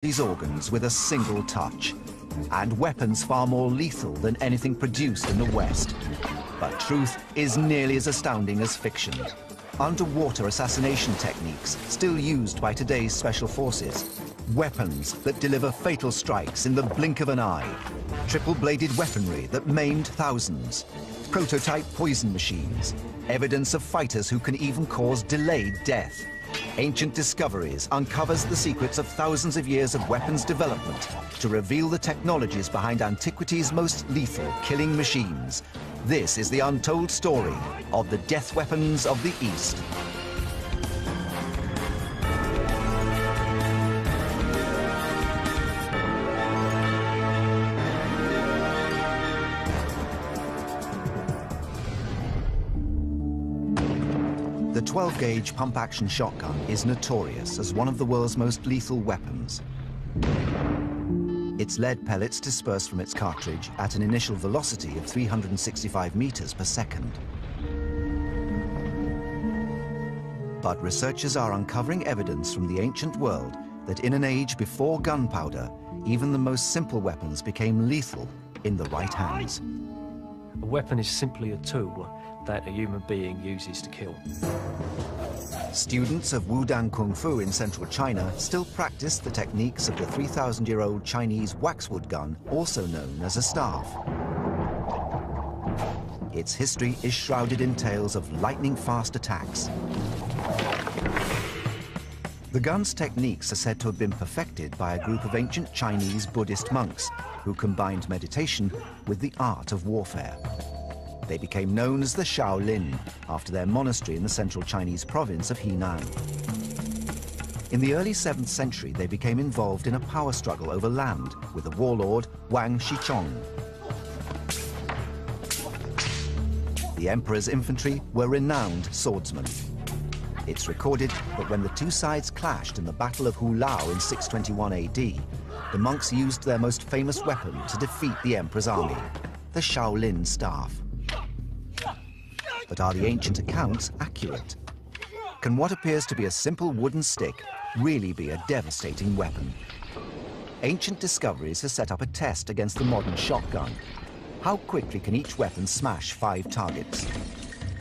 these organs with a single touch, and weapons far more lethal than anything produced in the West. But truth is nearly as astounding as fiction. Underwater assassination techniques still used by today's special forces. Weapons that deliver fatal strikes in the blink of an eye. Triple-bladed weaponry that maimed thousands. Prototype poison machines. Evidence of fighters who can even cause delayed death. Ancient Discoveries uncovers the secrets of thousands of years of weapons development to reveal the technologies behind antiquity's most lethal killing machines. This is the untold story of the death weapons of the East. The 12-gauge pump-action shotgun is notorious as one of the world's most lethal weapons. Its lead pellets disperse from its cartridge at an initial velocity of 365 meters per second. But researchers are uncovering evidence from the ancient world that in an age before gunpowder, even the most simple weapons became lethal in the right hands. A weapon is simply a tool that a human being uses to kill. Students of Wudang Kung Fu in central China still practice the techniques of the 3,000-year-old Chinese waxwood gun, also known as a staff. Its history is shrouded in tales of lightning-fast attacks. The gun's techniques are said to have been perfected by a group of ancient Chinese Buddhist monks who combined meditation with the art of warfare. They became known as the Shaolin, after their monastery in the central Chinese province of Henan. In the early 7th century, they became involved in a power struggle over land with the warlord Wang Shichong. The emperor's infantry were renowned swordsmen. It's recorded that when the two sides clashed in the Battle of Hulao in 621 AD, the monks used their most famous weapon to defeat the emperor's army, the Shaolin staff. But are the ancient accounts accurate? Can what appears to be a simple wooden stick really be a devastating weapon? Ancient Discoveries has set up a test against the modern shotgun. How quickly can each weapon smash 5 targets?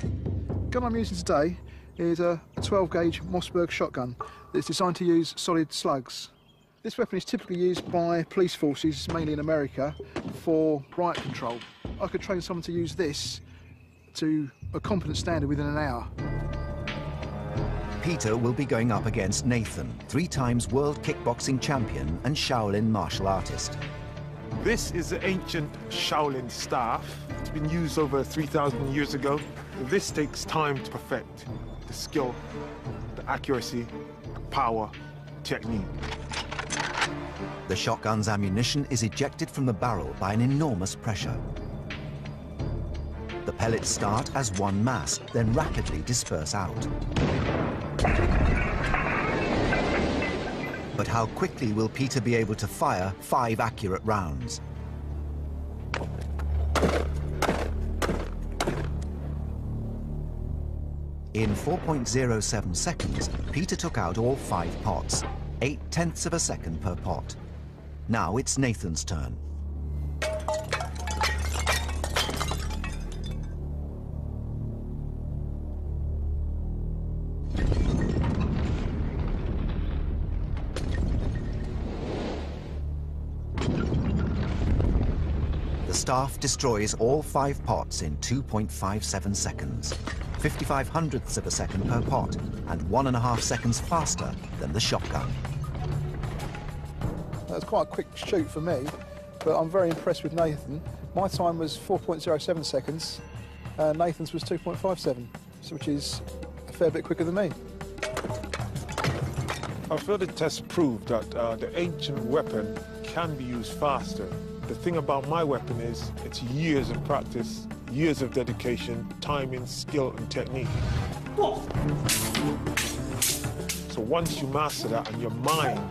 The gun I'm using today is a 12-gauge Mossberg shotgun that's designed to use solid slugs. This weapon is typically used by police forces, mainly in America, for riot control. I could train someone to use this to a competent standard within an hour. Peter will be going up against Nathan, 3 times world kickboxing champion and Shaolin martial artist. This is the ancient Shaolin staff. It's been used over 3,000 years ago. This takes time to perfect. The skill, the accuracy, the power, technique. The shotgun's ammunition is ejected from the barrel by an enormous pressure. The pellets start as one mass, then rapidly disperse out. But how quickly will Peter be able to fire 5 accurate rounds? In 4.07 seconds, Peter took out all 5 pots, 0.8 of a second per pot. Now it's Nathan's turn. The staff destroys all 5 pots in 2.57 seconds, 55/100ths of a second per pot, and 1.5 seconds faster than the shotgun. That's quite a quick shoot for me, but I'm very impressed with Nathan. My time was 4.07 seconds, and Nathan's was 2.57, which is a fair bit quicker than me. Our further tests proved that the ancient weapon can be used faster. The thing about my weapon is it's years of practice, years of dedication, timing, skill, and technique. So once you master that and your mind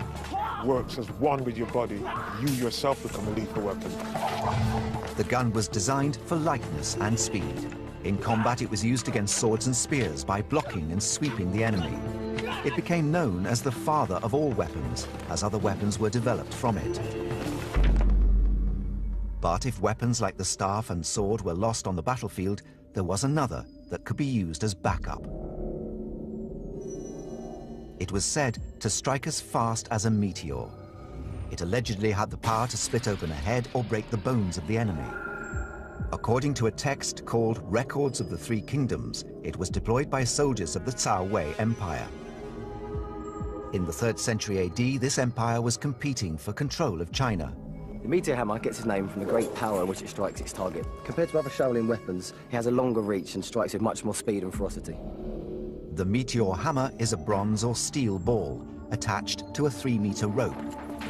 works as one with your body, you yourself become a lethal weapon. The gun was designed for lightness and speed. In combat, it was used against swords and spears by blocking and sweeping the enemy. It became known as the father of all weapons, as other weapons were developed from it. But if weapons like the staff and sword were lost on the battlefield, there was another that could be used as backup. It was said to strike as fast as a meteor. It allegedly had the power to split open a head or break the bones of the enemy. According to a text called Records of the Three Kingdoms, it was deployed by soldiers of the Cao Wei Empire. In the 3rd century AD, this empire was competing for control of China. The meteor hammer gets its name from the great power in which it strikes its target. Compared to other Shaolin weapons, it has a longer reach and strikes with much more speed and ferocity. The meteor hammer is a bronze or steel ball attached to a 3-meter rope.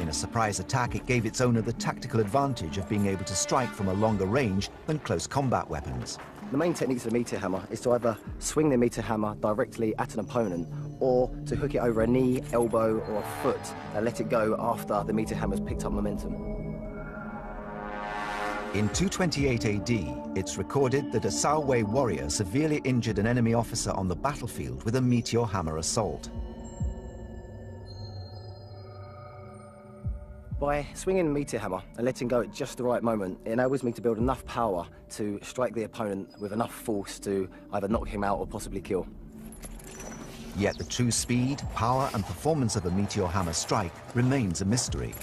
In a surprise attack, it gave its owner the tactical advantage of being able to strike from a longer range than close combat weapons. The main techniques of the meteor hammer is to either swing the meteor hammer directly at an opponent or to hook it over a knee, elbow or a foot and let it go after the meteor hammer's picked up momentum. In 228 AD, it's recorded that a Cao Wei warrior severely injured an enemy officer on the battlefield with a meteor hammer assault. By swinging the meteor hammer and letting go at just the right moment, it enables me to build enough power to strike the opponent with enough force to either knock him out or possibly kill. Yet the true speed, power and performance of a meteor hammer strike remains a mystery.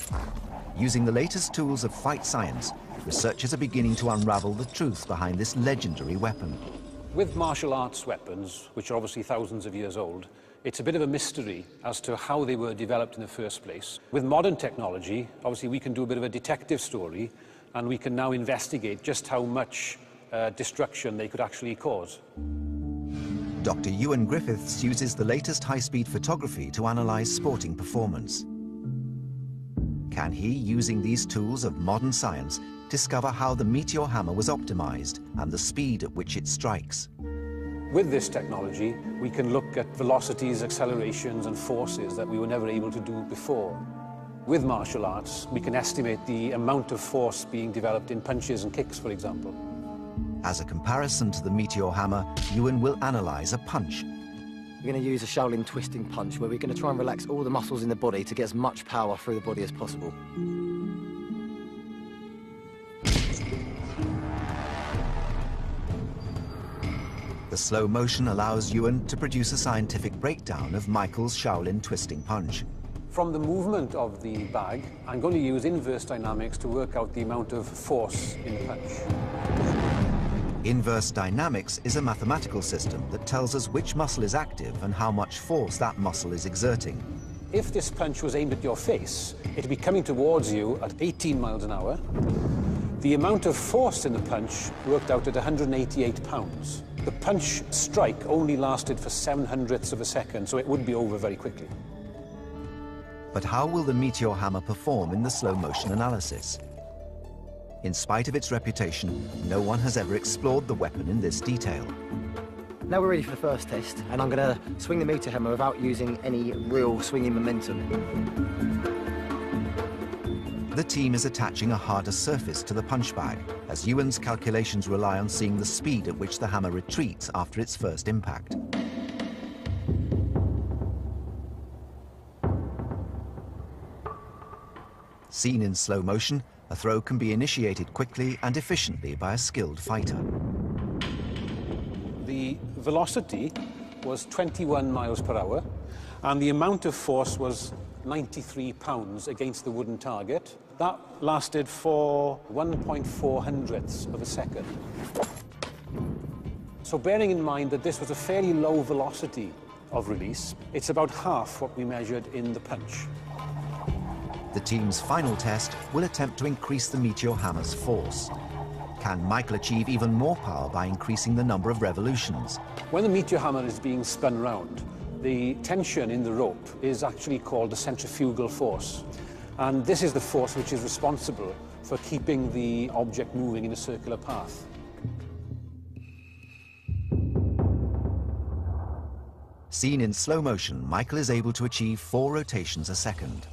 Using the latest tools of fight science, researchers are beginning to unravel the truth behind this legendary weapon. With martial arts weapons, which are obviously thousands of years old, it's a bit of a mystery as to how they were developed in the first place. With modern technology, obviously we can do a bit of a detective story, and we can now investigate just how much destruction they could actually cause. Dr. Ewan Griffiths uses the latest high-speed photography to analyze sporting performance. Can he, using these tools of modern science, discover how the meteor hammer was optimized and the speed at which it strikes? With this technology, we can look at velocities, accelerations and forces that we were never able to do before. With martial arts, we can estimate the amount of force being developed in punches and kicks, for example. As a comparison to the meteor hammer, Ewan will analyze a punch. We're going to use a Shaolin twisting punch where we're going to try and relax all the muscles in the body to get as much power through the body as possible. The slow motion allows Ewan to produce a scientific breakdown of Michael's Shaolin twisting punch. From the movement of the bag, I'm going to use inverse dynamics to work out the amount of force in the punch. Inverse dynamics is a mathematical system that tells us which muscle is active and how much force that muscle is exerting. If this punch was aimed at your face, it'd be coming towards you at 18 miles an hour. The amount of force in the punch worked out at 188 pounds. The punch strike only lasted for 7/100ths of a second, so it would be over very quickly. But how will the meteor hammer perform in the slow motion analysis? In spite of its reputation, no one has ever explored the weapon in this detail. Now we're ready for the first test, and I'm going to swing the meteor hammer without using any real swinging momentum. The team is attaching a harder surface to the punch bag, as Ewan's calculations rely on seeing the speed at which the hammer retreats after its first impact. Seen in slow motion, a throw can be initiated quickly and efficiently by a skilled fighter. The velocity was 21 miles per hour, and the amount of force was 93 pounds against the wooden target. That lasted for 1.4 of a second. So bearing in mind that this was a fairly low velocity of release, it's about half what we measured in the punch. The team's final test will attempt to increase the meteor hammer's force. Can Michael achieve even more power by increasing the number of revolutions? When the meteor hammer is being spun round, the tension in the rope is actually called the centrifugal force. And this is the force which is responsible for keeping the object moving in a circular path. Seen in slow motion, Michael is able to achieve 4 rotations a second.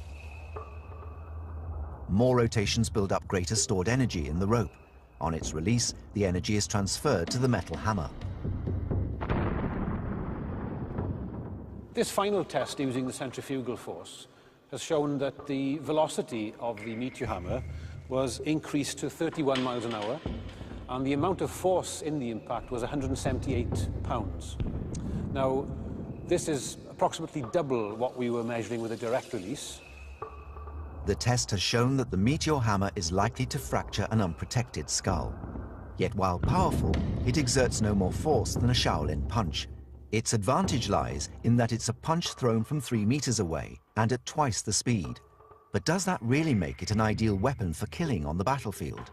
More rotations build up greater stored energy in the rope. On its release, the energy is transferred to the metal hammer. This final test using the centrifugal force has shown that the velocity of the meteor hammer was increased to 31 miles an hour, and the amount of force in the impact was 178 pounds. Now, this is approximately double what we were measuring with a direct release. The test has shown that the meteor hammer is likely to fracture an unprotected skull. Yet while powerful, it exerts no more force than a Shaolin punch. Its advantage lies in that it's a punch thrown from 3 meters away and at twice the speed. But does that really make it an ideal weapon for killing on the battlefield?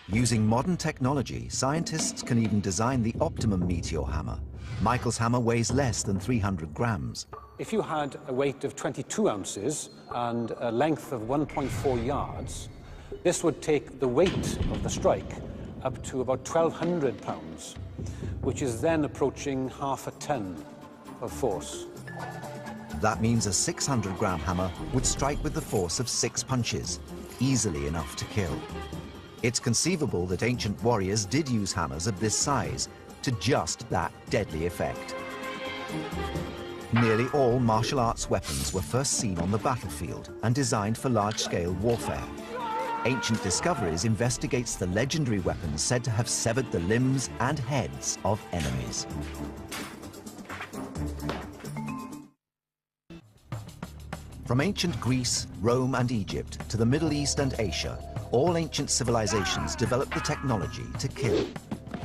Using modern technology, scientists can even design the optimum meteor hammer. Michael's hammer weighs less than 300 grams. If you had a weight of 22 ounces and a length of 1.4 yards, this would take the weight of the strike up to about 1,200 pounds, which is then approaching half a ton of force. That means a 600-gram hammer would strike with the force of 6 punches, easily enough to kill. It's conceivable that ancient warriors did use hammers of this size to just that deadly effect. Nearly all martial arts weapons were first seen on the battlefield and designed for large-scale warfare. Ancient Discoveries investigates the legendary weapons said to have severed the limbs and heads of enemies. From ancient Greece, Rome and Egypt to the Middle East and Asia, all ancient civilizations developed the technology to kill.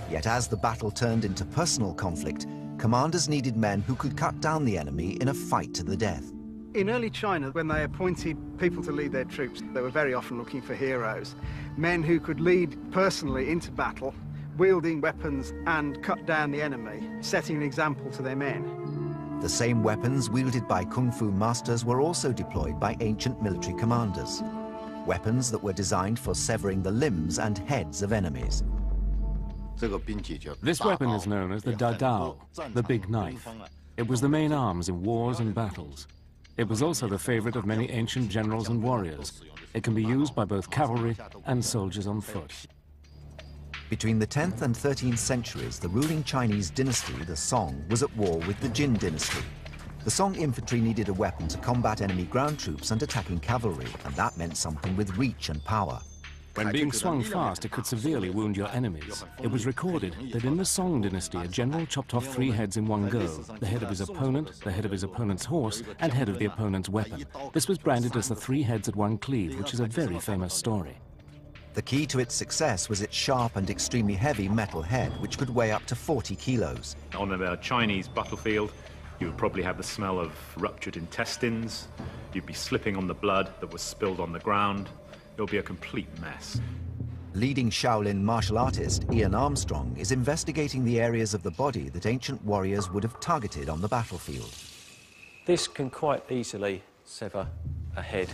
Yet as the battle turned into personal conflict, commanders needed men who could cut down the enemy in a fight to the death. In early China, when they appointed people to lead their troops, they were very often looking for heroes. Men who could lead personally into battle, wielding weapons and cut down the enemy, setting an example to their men. The same weapons wielded by Kung Fu masters were also deployed by ancient military commanders. Weapons that were designed for severing the limbs and heads of enemies. This weapon is known as the dadao, the big knife. It was the main arms in wars and battles. It was also the favorite of many ancient generals and warriors. It can be used by both cavalry and soldiers on foot. Between the 10th and 13th centuries, the ruling Chinese dynasty, the Song, was at war with the Jin dynasty. The Song infantry needed a weapon to combat enemy ground troops and attacking cavalry, and that meant something with reach and power. When being swung fast, it could severely wound your enemies. It was recorded that in the Song dynasty, a general chopped off 3 heads in one go: the head of his opponent, the head of his opponent's horse, and head of the opponent's weapon. This was branded as the 3 heads at one cleave, which is a very famous story. The key to its success was its sharp and extremely heavy metal head, which could weigh up to 40 kilos. On a Chinese battlefield, you would probably have the smell of ruptured intestines. You'd be slipping on the blood that was spilled on the ground. It'll be a complete mess. Leading Shaolin martial artist Ian Armstrong is investigating the areas of the body that ancient warriors would have targeted on the battlefield. This can quite easily sever a head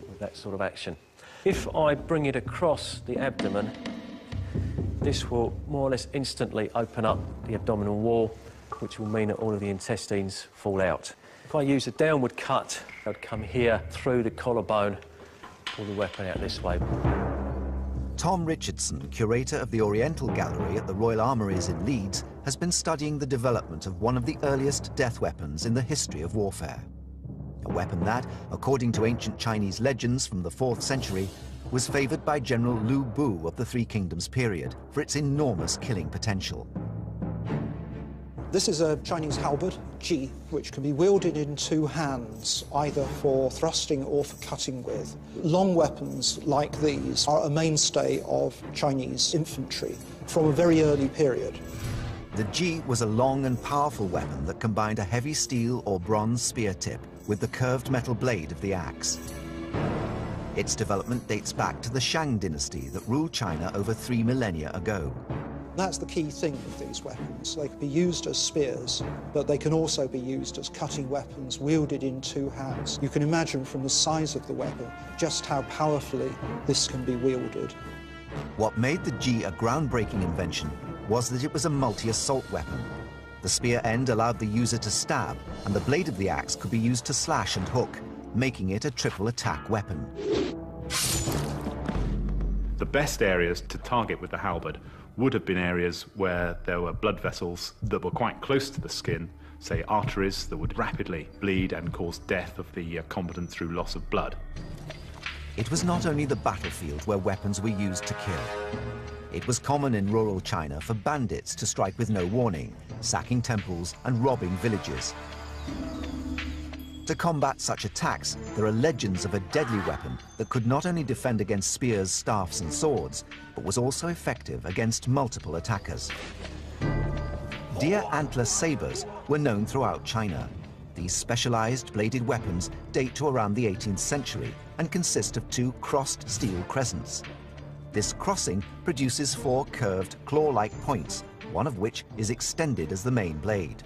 with that sort of action. If I bring it across the abdomen, this will more or less instantly open up the abdominal wall, which will mean that all of the intestines fall out. If I use a downward cut, I'd come here through the collarbone, pull the weapon out this way. Tom Richardson, curator of the Oriental Gallery at the Royal Armouries in Leeds, has been studying the development of one of the earliest death weapons in the history of warfare. A weapon that, according to ancient Chinese legends from the 4th century, was favoured by General Lu Bu of the Three Kingdoms period for its enormous killing potential. This is a Chinese halberd, ji, which can be wielded in 2 hands, either for thrusting or for cutting with. Long weapons like these are a mainstay of Chinese infantry from a very early period. The ji was a long and powerful weapon that combined a heavy steel or bronze spear tip with the curved metal blade of the axe. Its development dates back to the Shang dynasty that ruled China over 3 millennia ago. That's the key thing with these weapons. They can be used as spears, but they can also be used as cutting weapons wielded in 2 hands. You can imagine from the size of the weapon just how powerfully this can be wielded. What made the ji a groundbreaking invention was that it was a multi-assault weapon. The spear end allowed the user to stab, and the blade of the axe could be used to slash and hook, making it a triple attack weapon. The best areas to target with the halberd would have been areas where there were blood vessels that were quite close to the skin, say, arteries that would rapidly bleed and cause death of the combatant through loss of blood. It was not only the battlefield where weapons were used to kill. It was common in rural China for bandits to strike with no warning, sacking temples and robbing villages. To combat such attacks, there are legends of a deadly weapon that could not only defend against spears, staffs and swords, but was also effective against multiple attackers. Deer antler sabers were known throughout China. These specialized bladed weapons date to around the 18th century and consist of two crossed steel crescents. This crossing produces four curved claw-like points, one of which is extended as the main blade.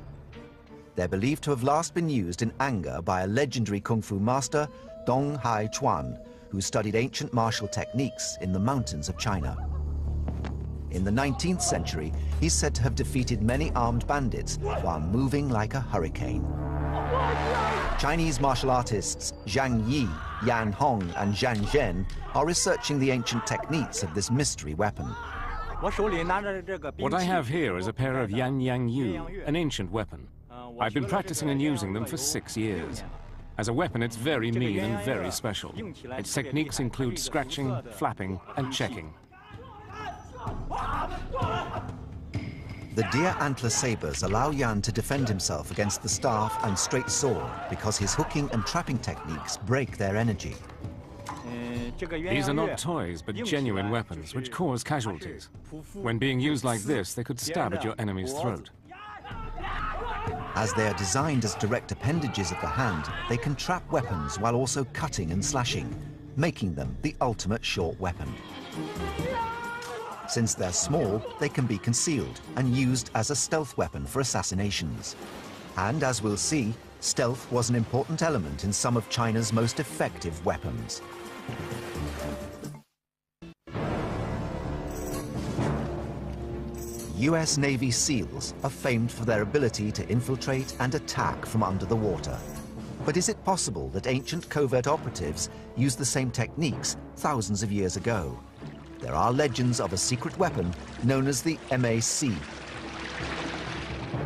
They're believed to have last been used in anger by a legendary kung fu master, Dong Hai Chuan, who studied ancient martial techniques in the mountains of China. In the 19th century, he's said to have defeated many armed bandits while moving like a hurricane. Chinese martial artists Zhang Yi, Yan Hong and Zhang Zhen are researching the ancient techniques of this mystery weapon. What I have here is a pair of Yan Yang Yu, an ancient weapon. I've been practicing and using them for 6 years. As a weapon, it's very mean and very special. Its techniques include scratching, flapping, and checking. The deer antler sabers allow Yan to defend himself against the staff and straight sword because his hooking and trapping techniques break their energy. These are not toys, but genuine weapons, which cause casualties. When being used like this, they could stab at your enemy's throat. As they are designed as direct appendages of the hand, they can trap weapons while also cutting and slashing, making them the ultimate short weapon. Since they're small, they can be concealed and used as a stealth weapon for assassinations. And as we'll see, stealth was an important element in some of China's most effective weapons. US Navy SEALs are famed for their ability to infiltrate and attack from under the water. But is it possible that ancient covert operatives used the same techniques thousands of years ago? There are legends of a secret weapon known as the MAC.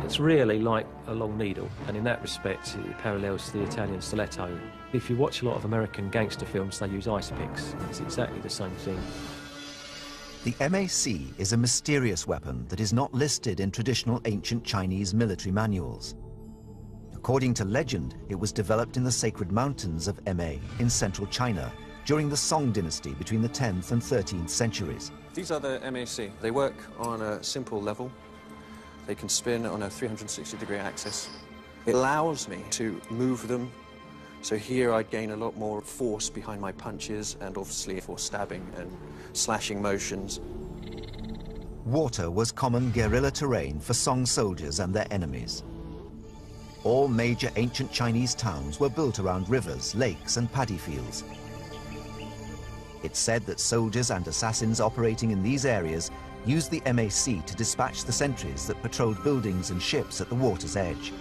It's really like a long needle, and in that respect it parallels the Italian stiletto. If you watch a lot of American gangster films, they use ice picks. It's exactly the same thing. The MAC is a mysterious weapon that is not listed in traditional ancient Chinese military manuals. According to legend, it was developed in the sacred mountains of Ma in central China during the Song dynasty between the 10th and 13th centuries. These are the MAC. They work on a simple level. They can spin on a 360-degree axis. It allows me to move them. So here I gain a lot more force behind my punches and obviously for stabbing and slashing motions. Water was common guerrilla terrain for Song soldiers and their enemies. All major ancient Chinese towns were built around rivers, lakes and paddy fields. It's said that soldiers and assassins operating in these areas used the MAC to dispatch the sentries that patrolled buildings and ships at the water's edge.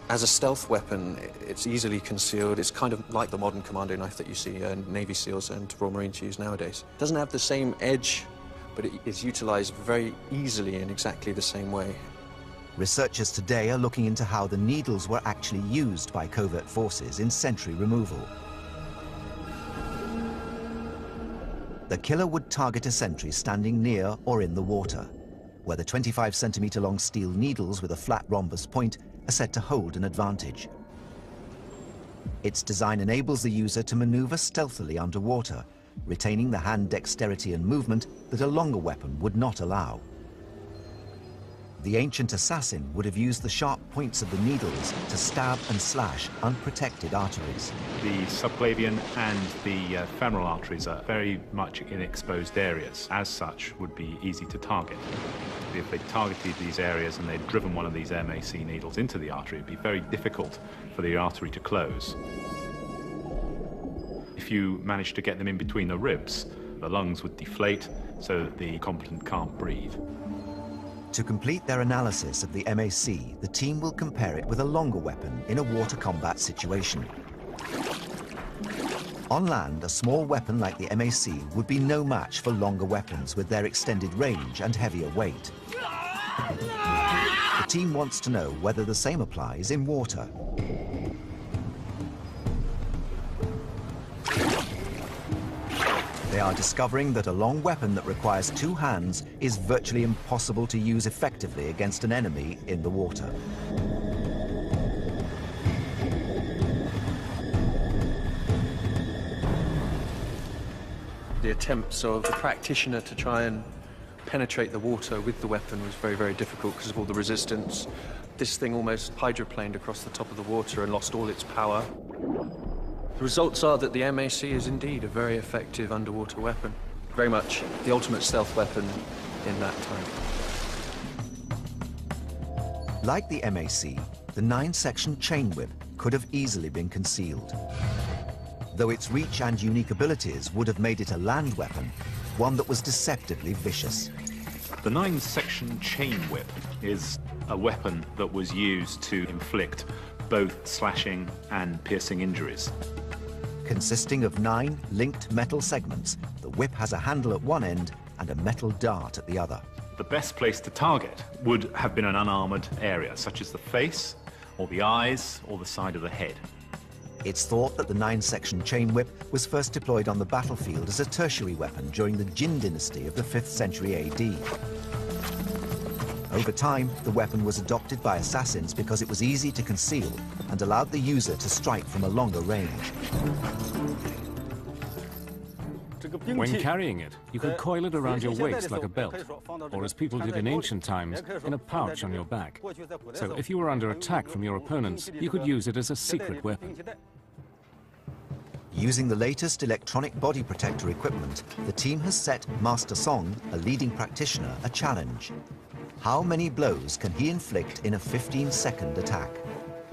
As a stealth weapon, it's easily concealed. It's kind of like the modern commando knife that you see Navy SEALs and Royal Marines use nowadays. It doesn't have the same edge, but it is utilized very easily in exactly the same way. Researchers today are looking into how the needles were actually used by covert forces in sentry removal. The killer would target a sentry standing near or in the water, where the 25-centimeter long steel needles with a flat rhombus point are said to hold an advantage. Its design enables the user to maneuver stealthily underwater, retaining the hand dexterity and movement that a longer weapon would not allow. The ancient assassin would have used the sharp points of the needles to stab and slash unprotected arteries. The subclavian and the femoral arteries are very much in exposed areas. As such, would be easy to target. If they targeted these areas and they'd driven one of these MAC needles into the artery, it'd be very difficult for the artery to close. If you managed to get them in between the ribs, the lungs would deflate so that the combatant can't breathe. To complete their analysis of the MAC, the team will compare it with a longer weapon in a water combat situation. On land, a small weapon like the MAC would be no match for longer weapons with their extended range and heavier weight. the team wants to know whether the same applies in water. They are discovering that a long weapon that requires two hands is virtually impossible to use effectively against an enemy in the water. The attempts of the practitioner to try and penetrate the water with the weapon was very, very difficult because of all the resistance. This thing almost hydroplaned across the top of the water and lost all its power. The results are that the MAC is indeed a very effective underwater weapon. Very much the ultimate stealth weapon in that time. Like the MAC, the 9-section chain whip could have easily been concealed. Though its reach and unique abilities would have made it a land weapon, one that was deceptively vicious. The 9-section chain whip is a weapon that was used to inflict both slashing and piercing injuries. Consisting of 9 linked metal segments, the whip has a handle at one end and a metal dart at the other. The best place to target would have been an unarmored area, such as the face, or the eyes, or the side of the head. It's thought that the 9-section chain whip was first deployed on the battlefield as a tertiary weapon during the Jin dynasty of the 5th century AD. Over time, the weapon was adopted by assassins because it was easy to conceal and allowed the user to strike from a longer range. When carrying it, you could coil it around your waist like a belt, or as people did in ancient times, in a pouch on your back. So if you were under attack from your opponents, you could use it as a secret weapon. Using the latest electronic body protector equipment, the team has set Master Song, a leading practitioner, a challenge. How many blows can he inflict in a 15-second attack?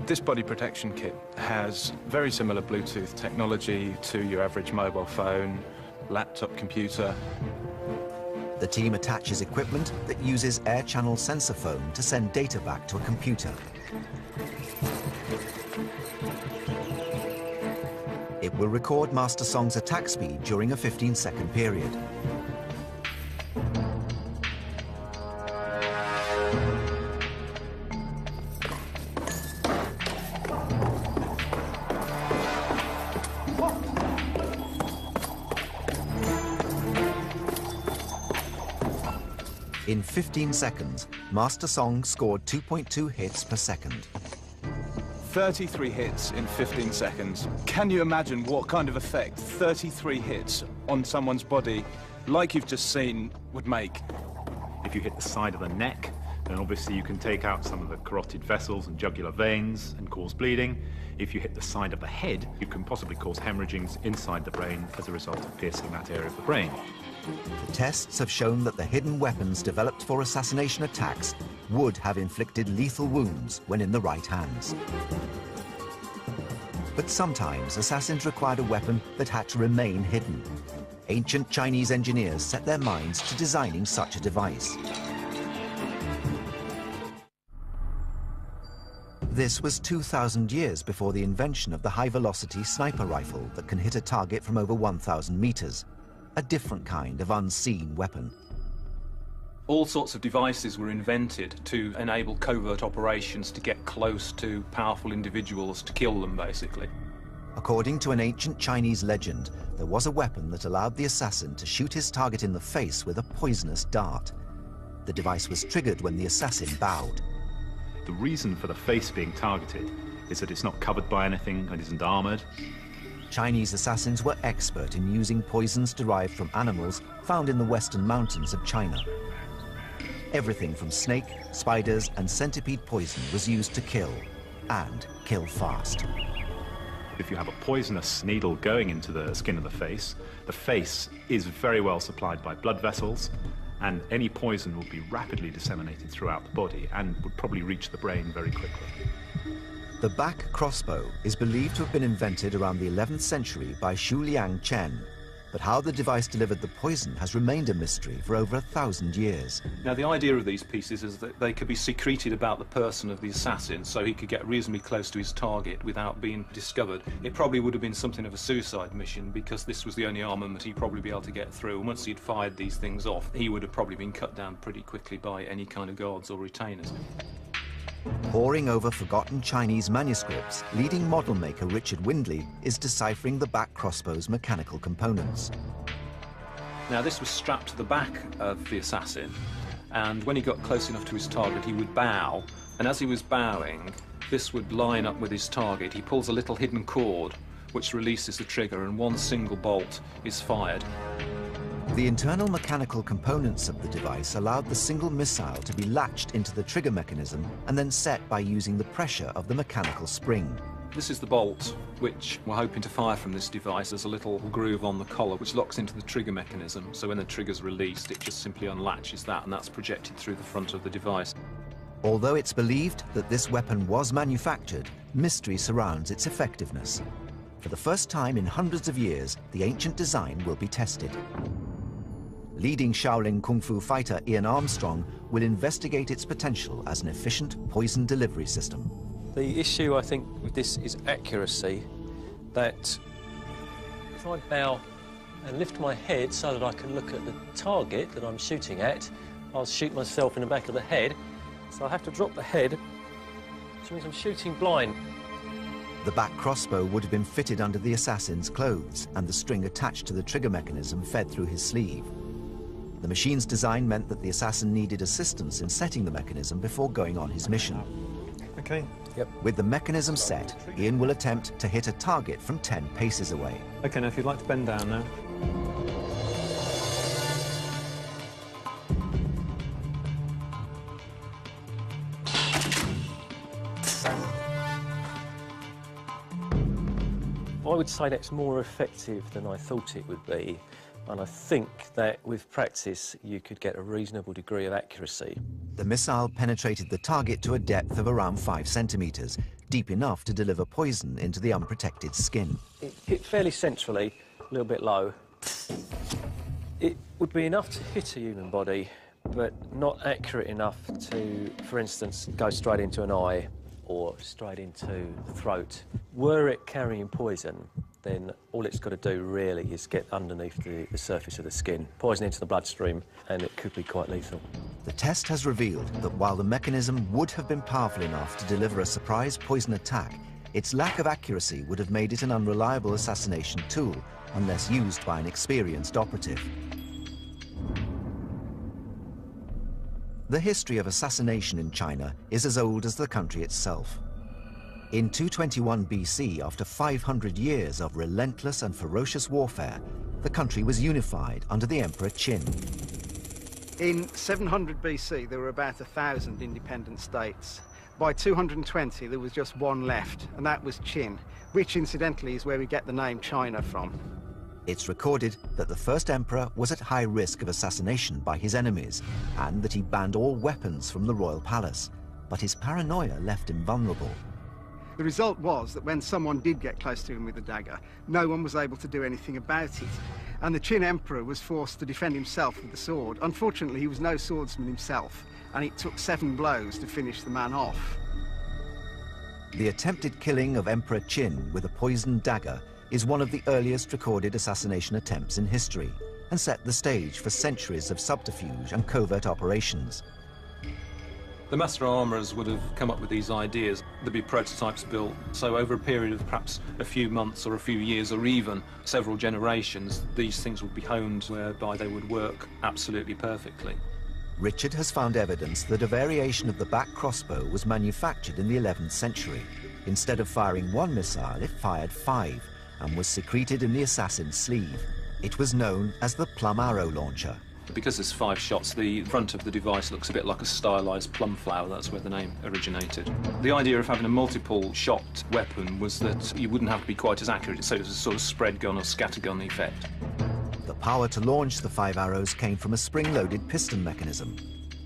This body protection kit has very similar Bluetooth technology to your average mobile phone, laptop computer. The team attaches equipment that uses air channel sensor phone to send data back to a computer. It will record Master Song's attack speed during a 15-second period. In 15 seconds, Master Song scored 2.2 hits per second. 33 hits in 15 seconds. Can you imagine what kind of effect 33 hits on someone's body, like you've just seen, would make? If you hit the side of the neck, then obviously you can take out some of the carotid vessels and jugular veins and cause bleeding. If you hit the side of the head, you can possibly cause hemorrhagings inside the brain as a result of piercing that area of the brain. The tests have shown that the hidden weapons developed for assassination attacks would have inflicted lethal wounds when in the right hands. But sometimes assassins required a weapon that had to remain hidden. Ancient Chinese engineers set their minds to designing such a device. This was 2,000 years before the invention of the high-velocity sniper rifle that can hit a target from over 1,000 meters. A different kind of unseen weapon. All sorts of devices were invented to enable covert operations to get close to powerful individuals, to kill them, basically. According to an ancient Chinese legend, there was a weapon that allowed the assassin to shoot his target in the face with a poisonous dart. The device was triggered when the assassin bowed. The reason for the face being targeted is that it's not covered by anything and isn't armored. Chinese assassins were expert in using poisons derived from animals found in the western mountains of China. Everything from snake, spiders, and centipede poison was used to kill, and kill fast. If you have a poisonous needle going into the skin of the face is very well supplied by blood vessels, and any poison will be rapidly disseminated throughout the body and would probably reach the brain very quickly. The back crossbow is believed to have been invented around the 11th century by Xu Liang Chen, but how the device delivered the poison has remained a mystery for over 1,000 years. Now, the idea of these pieces is that they could be secreted about the person of the assassin, so he could get reasonably close to his target without being discovered. It probably would have been something of a suicide mission, because this was the only armament he'd probably be able to get through, and once he'd fired these things off, he would have probably been cut down pretty quickly by any kind of guards or retainers. Poring over forgotten Chinese manuscripts, leading model maker Richard Windley is deciphering the back crossbow's mechanical components. Now, this was strapped to the back of the assassin, and when he got close enough to his target, he would bow, and as he was bowing, this would line up with his target. He pulls a little hidden cord, which releases the trigger, and one single bolt is fired. The internal mechanical components of the device allowed the single missile to be latched into the trigger mechanism and then set by using the pressure of the mechanical spring. This is the bolt which we're hoping to fire from this device. There's a little groove on the collar which locks into the trigger mechanism, so when the trigger's released it just simply unlatches that, and that's projected through the front of the device. Although it's believed that this weapon was manufactured, mystery surrounds its effectiveness. For the first time in hundreds of years, the ancient design will be tested. Leading Shaolin Kung Fu fighter Ian Armstrong will investigate its potential as an efficient poison delivery system. The issue, I think, with this is accuracy, that if I bow and lift my head so that I can look at the target that I'm shooting at, I'll shoot myself in the back of the head, so I have to drop the head, which means I'm shooting blind. The back crossbow would have been fitted under the assassin's clothes, and the string attached to the trigger mechanism fed through his sleeve. The machine's design meant that the assassin needed assistance in setting the mechanism before going on his mission. Okay. Yep. With the mechanism set, Ian will attempt to hit a target from 10 paces away. Okay, now if you'd like to bend down now. I would say that's more effective than I thought it would be, and I think that with practice you could get a reasonable degree of accuracy. The missile penetrated the target to a depth of around 5 centimeters, deep enough to deliver poison into the unprotected skin. It hit fairly centrally, a little bit low. It would be enough to hit a human body, but not accurate enough to, for instance, go straight into an eye or straight into the throat. Were it carrying poison, then all it's got to do really is get underneath the surface of the skin, poison into the bloodstream, and it could be quite lethal. The test has revealed that while the mechanism would have been powerful enough to deliver a surprise poison attack, its lack of accuracy would have made it an unreliable assassination tool unless used by an experienced operative. The history of assassination in China is as old as the country itself. In 221 BC, after 500 years of relentless and ferocious warfare, the country was unified under the Emperor Qin. In 700 BC, there were about 1,000 independent states. By 220, there was just one left, and that was Qin, which incidentally is where we get the name China from. It's recorded that the first emperor was at high risk of assassination by his enemies, and that he banned all weapons from the royal palace, but his paranoia left him vulnerable. The result was that when someone did get close to him with a dagger, no one was able to do anything about it, and the Qin emperor was forced to defend himself with the sword. Unfortunately, he was no swordsman himself, and it took 7 blows to finish the man off. The attempted killing of Emperor Qin with a poisoned dagger is one of the earliest recorded assassination attempts in history, and set the stage for centuries of subterfuge and covert operations. The master armourers would have come up with these ideas. There'd be prototypes built, so over a period of perhaps a few months or a few years or even several generations, these things would be honed whereby they would work absolutely perfectly. Richard has found evidence that a variation of the back crossbow was manufactured in the 11th century. Instead of firing 1 missile, it fired 5 and was secreted in the assassin's sleeve. It was known as the plum arrow launcher. Because there's 5 shots, the front of the device looks a bit like a stylised plum flower. That's where the name originated. The idea of having a multiple shot weapon was that you wouldn't have to be quite as accurate, so it was a sort of spread gun or scattergun effect. The power to launch the 5 arrows came from a spring-loaded piston mechanism.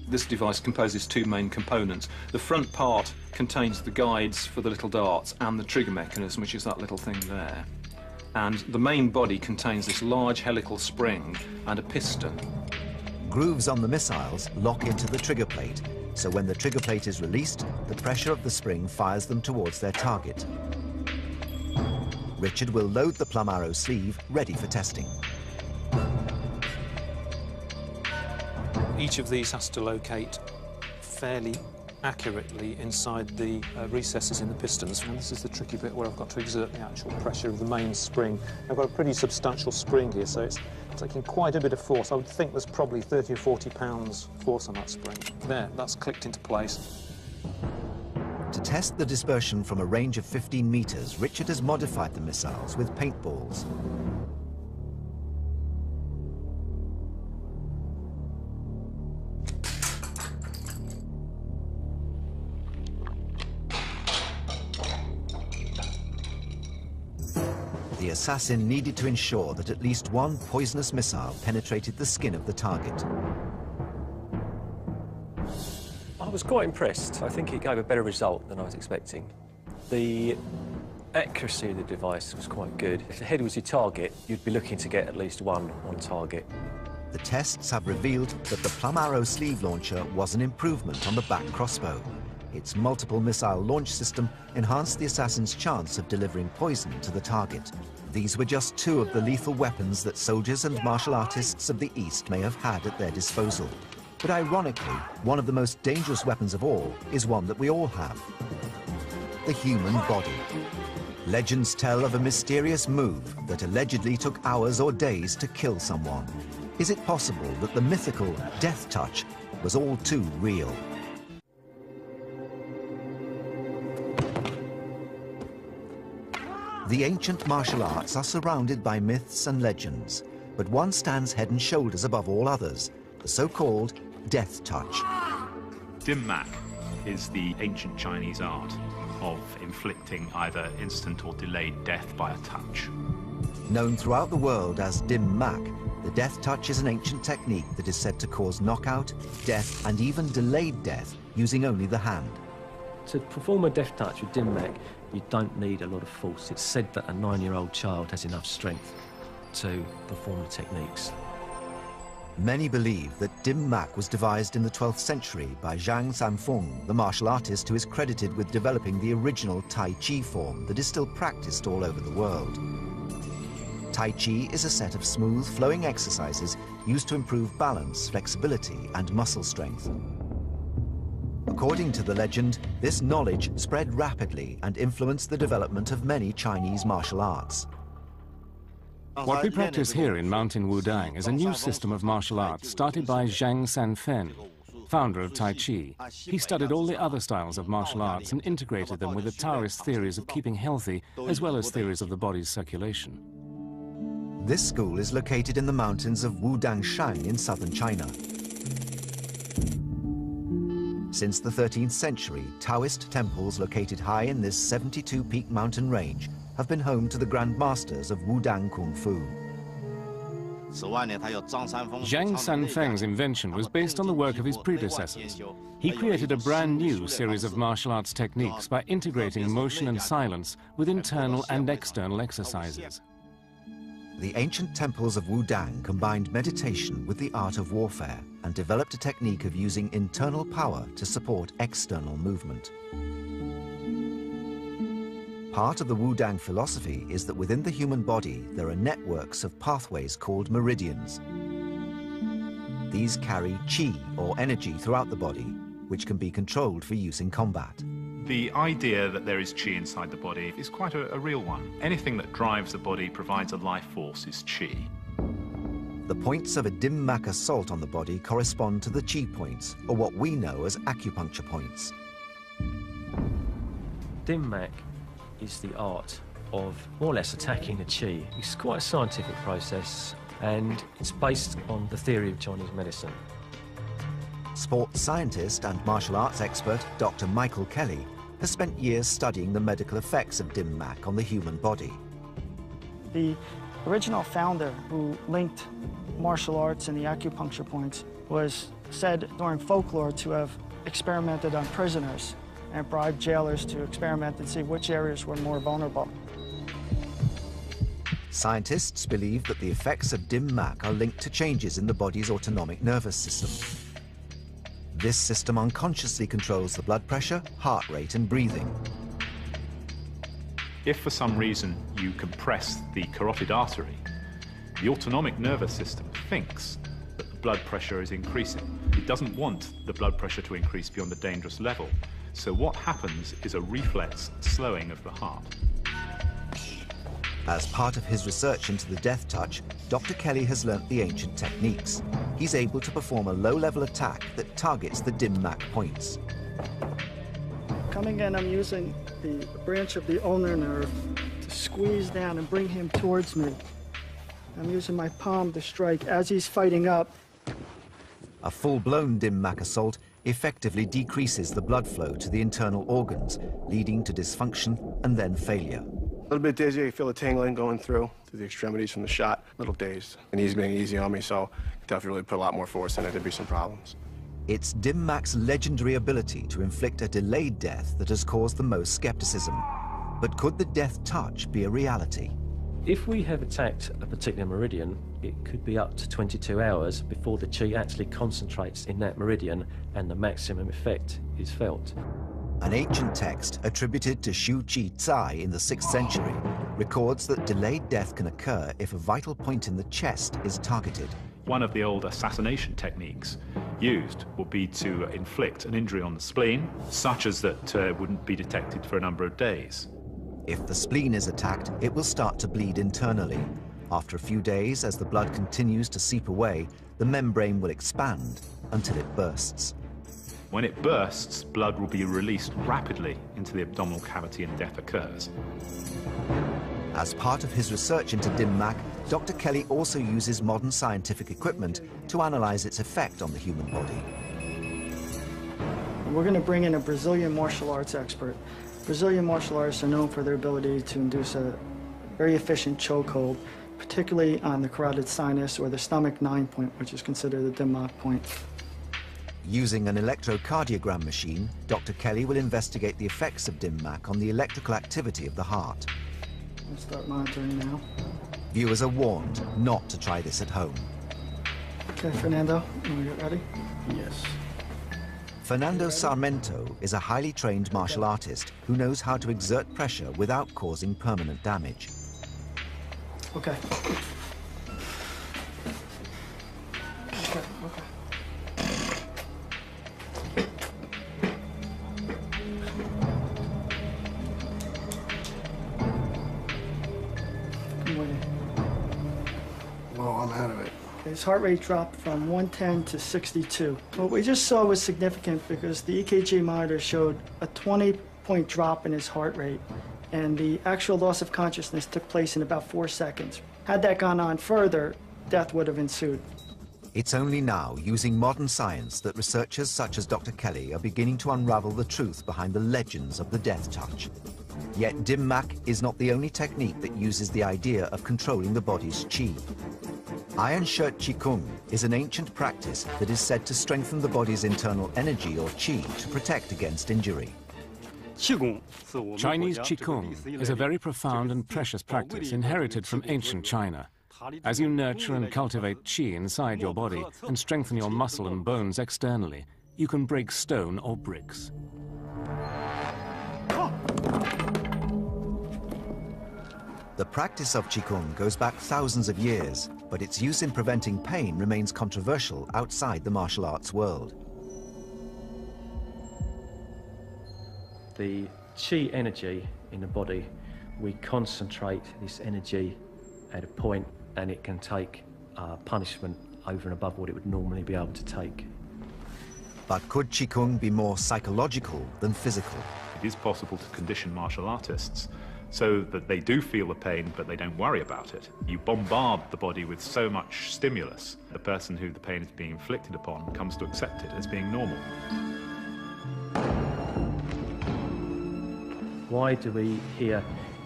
This device composes 2 main components. The front part contains the guides for the little darts and the trigger mechanism, which is that little thing there. And the main body contains this large helical spring and a piston. Grooves on the missiles lock into the trigger plate, so when the trigger plate is released, the pressure of the spring fires them towards their target. Richard will load the plum arrow sleeve, ready for testing. Each of these has to locate fairly accurately inside the recesses in the pistons. And this is the tricky bit where I've got to exert the actual pressure of the main spring. I've got a pretty substantial spring here, so it's taking quite a bit of force. I would think there's probably 30 or 40 pounds force on that spring. There, that's clicked into place. To test the dispersion from a range of 15 meters, Richard has modified the missiles with paintballs. The assassin needed to ensure that at least one poisonous missile penetrated the skin of the target. I was quite impressed. I think it gave a better result than I was expecting. The accuracy of the device was quite good. If the head was your target, you'd be looking to get at least one on target. The tests have revealed that the Plum Arrow sleeve launcher was an improvement on the back crossbow. Its multiple missile launch system enhanced the assassin's chance of delivering poison to the target. These were just two of the lethal weapons that soldiers and martial artists of the East may have had at their disposal. But ironically, one of the most dangerous weapons of all is one that we all have: the human body. Legends tell of a mysterious move that allegedly took hours or days to kill someone. Is it possible that the mythical death touch was all too real? The ancient martial arts are surrounded by myths and legends, but one stands head and shoulders above all others: the so-called death touch. Dim mak is the ancient Chinese art of inflicting either instant or delayed death by a touch. Known throughout the world as dim mak, the death touch is an ancient technique that is said to cause knockout, death, and even delayed death using only the hand. To perform a death touch with dim mak, you don't need a lot of force. It's said that a 9-year-old child has enough strength to perform the techniques. Many believe that dim mak was devised in the 12th century by Zhang Sanfeng, the martial artist who is credited with developing the original Tai Chi form that is still practiced all over the world. Tai Chi is a set of smooth, flowing exercises used to improve balance, flexibility, and muscle strength. According to the legend, this knowledge spread rapidly and influenced the development of many Chinese martial arts. What we practice here in Mountain Wudang is a new system of martial arts started by Zhang Sanfen, founder of Tai Chi. He studied all the other styles of martial arts and integrated them with the Taoist theories of keeping healthy, as well as theories of the body's circulation. This school is located in the mountains of Wudangshan in southern China. Since the 13th century, Taoist temples located high in this 72-peak mountain range have been home to the Grand Masters of Wudang Kung Fu. Zhang Sanfeng's invention was based on the work of his predecessors. He created a brand new series of martial arts techniques by integrating motion and silence with internal and external exercises. The ancient temples of Wudang combined meditation with the art of warfare and developed a technique of using internal power to support external movement. Part of the Wudang philosophy is that within the human body there are networks of pathways called meridians. These carry qi, or energy, throughout the body, which can be controlled for use in combat. The idea that there is qi inside the body is quite a real one. Anything that drives the body, provides a life force, is qi. The points of a dim mak assault on the body correspond to the qi points, or what we know as acupuncture points. Dim mak is the art of more or less attacking the qi. It's quite a scientific process, and it's based on the theory of Chinese medicine. Sports scientist and martial arts expert Dr. Michael Kelly has spent years studying the medical effects of dim mak on the human body. The original founder who linked martial arts and the acupuncture points was said during folklore to have experimented on prisoners and bribed jailers to experiment and see which areas were more vulnerable. Scientists believe that the effects of dim mak are linked to changes in the body's autonomic nervous system. This system unconsciously controls the blood pressure, heart rate, and breathing. If for some reason you compress the carotid artery, the autonomic nervous system thinks that the blood pressure is increasing. It doesn't want the blood pressure to increase beyond the dangerous level. So what happens is a reflex slowing of the heart. As part of his research into the death touch, Dr. Kelly has learnt the ancient techniques. He's able to perform a low-level attack that targets the dim Mach points. Coming in, I'm using the branch of the ulnar nerve to squeeze down and bring him towards me. I'm using my palm to strike as he's fighting up. A full-blown dim Mach assault effectively decreases the blood flow to the internal organs, leading to dysfunction and then failure. A little bit dizzy, I feel a tingling going through the extremities from the shot. A little dazed. And he's being easy on me, so I definitely really put a lot more force in it. There'd be some problems. It's dim Mach's legendary ability to inflict a delayed death that has caused the most skepticism. But could the death touch be a reality? If we have attacked a particular meridian, it could be up to 22 hours before the chi actually concentrates in that meridian and the maximum effect is felt. An ancient text attributed to Shu Chi Tsai in the 6th century records that delayed death can occur if a vital point in the chest is targeted. One of the old assassination techniques used would be to inflict an injury on the spleen, such as that wouldn't be detected for a number of days. If the spleen is attacked, it will start to bleed internally. After a few days, as the blood continues to seep away, the membrane will expand until it bursts. When it bursts, blood will be released rapidly into the abdominal cavity and death occurs. As part of his research into dim Mach, Dr. Kelly also uses modern scientific equipment to analyze its effect on the human body. We're going to bring in a Brazilian martial arts expert. Brazilian martial artists are known for their ability to induce a very efficient chokehold, particularly on the carotid sinus or the stomach 9 point, which is considered the dim Mach point. Using an electrocardiogram machine, Dr. Kelly will investigate the effects of dim Mach on the electrical activity of the heart. I'll start monitoring now. Viewers are warned not to try this at home. Okay, Fernando, are you ready? Yes. Fernando Sarmento is a highly trained martial artist who knows how to exert pressure without causing permanent damage. Okay. Okay. Well, I'm out of it. His heart rate dropped from 110 to 62. What we just saw was significant because the EKG monitor showed a 20-point drop in his heart rate, and the actual loss of consciousness took place in about 4 seconds. Had that gone on further, death would have ensued. It's only now, using modern science, that researchers such as Dr. Kelly are beginning to unravel the truth behind the legends of the death touch. Yet dim Mach is not the only technique that uses the idea of controlling the body's chi. Iron Shirt Qigong is an ancient practice that is said to strengthen the body's internal energy or chi to protect against injury. Chinese Qigong is a very profound and precious practice inherited from ancient China. As you nurture and cultivate qi inside your body and strengthen your muscle and bones externally, you can break stone or bricks. The practice of Qigong goes back thousands of years, but its use in preventing pain remains controversial outside the martial arts world. The chi energy in the body, we concentrate this energy at a point and it can take punishment over and above what it would normally be able to take. But could Qigong be more psychological than physical? It is possible to condition martial artists so that they do feel the pain, but they don't worry about it. You bombard the body with so much stimulus, the person who the pain is being inflicted upon comes to accept it as being normal. Why do we hear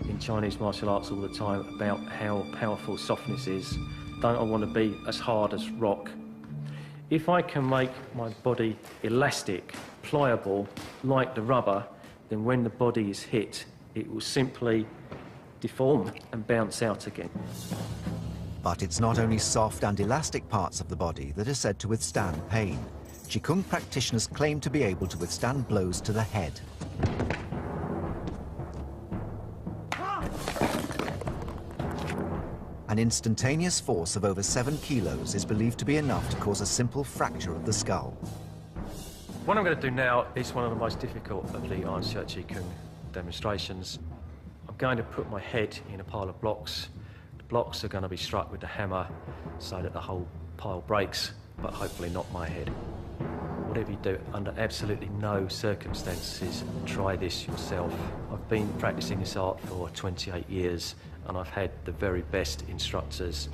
in Chinese martial arts all the time about how powerful softness is? Don't I want to be as hard as rock? If I can make my body elastic, pliable, like the rubber, then when the body is hit, it will simply deform and bounce out again. But it's not only soft and elastic parts of the body that are said to withstand pain. Qigong practitioners claim to be able to withstand blows to the head. An instantaneous force of over 7 kilos is believed to be enough to cause a simple fracture of the skull. What I'm going to do now is one of the most difficult of the Iron Shirt Chi Kung demonstrations. I'm going to put my head in a pile of blocks. The blocks are going to be struck with the hammer so that the whole pile breaks, but hopefully not my head. Whatever you do, under absolutely no circumstances, try this yourself. I've been practicing this art for 28 years, and I've had the very best instructors.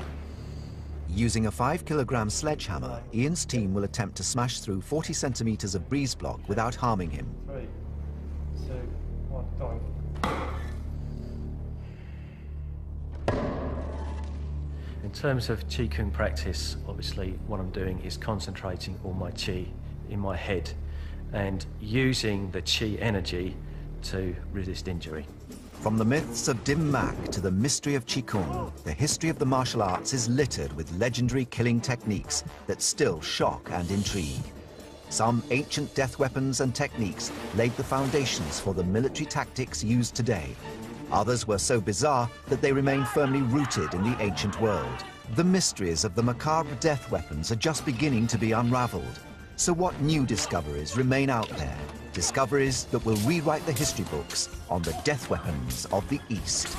Using a 5-kilogram sledgehammer, Ian's team will attempt to smash through 40 centimeters of breeze block without harming him. 3, 2, 1, go. In terms of Chi Kung practice, obviously what I'm doing is concentrating all my Chi in my head and using the Chi energy to resist injury. From the myths of Dim Mak to the mystery of Qigong, the history of the martial arts is littered with legendary killing techniques that still shock and intrigue. Some ancient death weapons and techniques laid the foundations for the military tactics used today. Others were so bizarre that they remain firmly rooted in the ancient world. The mysteries of the macabre death weapons are just beginning to be unraveled. So what new discoveries remain out there? Discoveries that will rewrite the history books on the death weapons of the East.